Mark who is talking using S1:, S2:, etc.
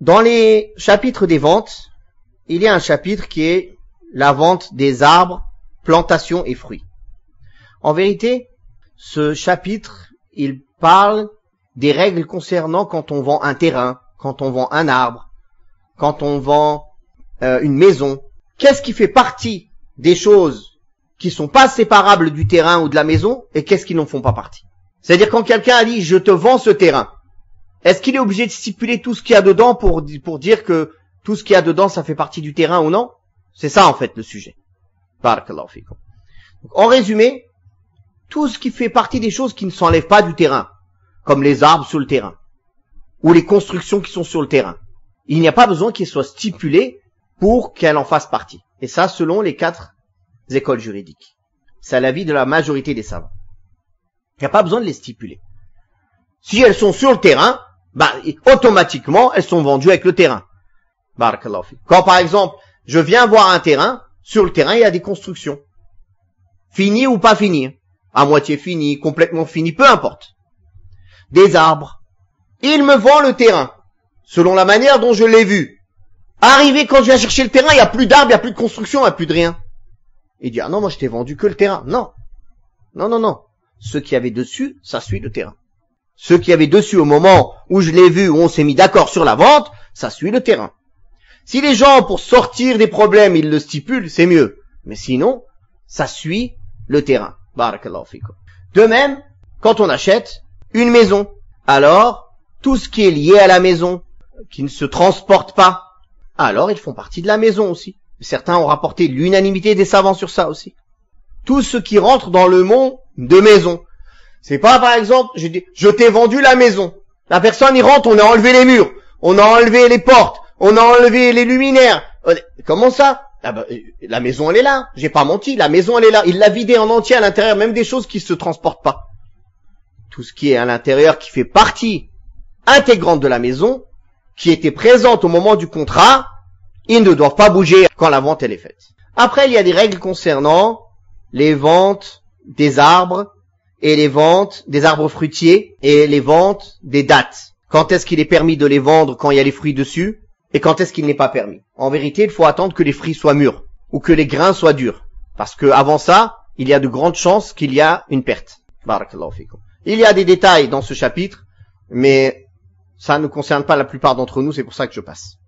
S1: Dans les chapitres des ventes, il y a un chapitre qui est la vente des arbres, plantations et fruits. En vérité, ce chapitre, il parle des règles concernant quand on vend un terrain, quand on vend un arbre, quand on vend une maison. Qu'est-ce qui fait partie des choses qui sont pas séparables du terrain ou de la maison et qu'est-ce qui n'en font pas partie? C'est-à-dire quand quelqu'un a dit « je te vends ce terrain », est-ce qu'il est obligé de stipuler tout ce qu'il y a dedans pour dire que tout ce qu'il y a dedans ça fait partie du terrain ou non? C'est ça en fait le sujet. Barakallahu fikum. En résumé, tout ce qui fait partie des choses qui ne s'enlèvent pas du terrain, comme les arbres sur le terrain, ou les constructions qui sont sur le terrain, il n'y a pas besoin qu'elles soient stipulées pour qu'elles en fassent partie. Et ça, selon les 4 écoles juridiques. C'est l'avis de la majorité des savants. Il n'y a pas besoin de les stipuler. Si elles sont sur le terrain, automatiquement, elles sont vendues avec le terrain. Barakallahu fi. Quand par exemple, je viens voir un terrain, sur le terrain, il y a des constructions. Finies ou pas finies. À moitié finies, complètement finies, peu importe. Des arbres. Il me vend le terrain, selon la manière dont je l'ai vu. Arrivé quand je viens chercher le terrain, il n'y a plus d'arbres, il n'y a plus de construction, il n'y a plus de rien. Il dit, ah non, moi je t'ai vendu que le terrain. Non. Non, non, non. Ce qu'il y avait dessus, ça suit le terrain. Ce qu'il y avait dessus au moment où je l'ai vu, où on s'est mis d'accord sur la vente, ça suit le terrain. Si les gens, pour sortir des problèmes, ils le stipulent, c'est mieux. Mais sinon, ça suit le terrain. Barakallahu fikum. De même, quand on achète une maison, alors, tout ce qui est lié à la maison, qui ne se transporte pas, alors ils font partie de la maison aussi. Certains ont rapporté l'unanimité des savants sur ça aussi. Tout ce qui rentre dans le monde de maison. C'est pas, par exemple, je t'ai vendu la maison. La personne y rentre, on a enlevé les murs, on a enlevé les portes, on a enlevé les luminaires. Comment ça? La maison elle est là. J'ai pas menti, la maison elle est là. Il l'a vidée en entier à l'intérieur, même des choses qui se transportent pas. Tout ce qui est à l'intérieur, qui fait partie intégrante de la maison, qui était présente au moment du contrat, ils ne doivent pas bouger quand la vente elle est faite. Après, il y a des règles concernant les ventes des arbres et les ventes des arbres fruitiers et les ventes des dattes. Quand est-ce qu'il est permis de les vendre quand il y a les fruits dessus et quand est-ce qu'il n'est pas permis? En vérité, il faut attendre que les fruits soient mûrs ou que les grains soient durs. Parce que avant ça, il y a de grandes chances qu'il y a une perte. Barakallahu fikum. Il y a des détails dans ce chapitre, mais ça ne concerne pas la plupart d'entre nous, c'est pour ça que je passe.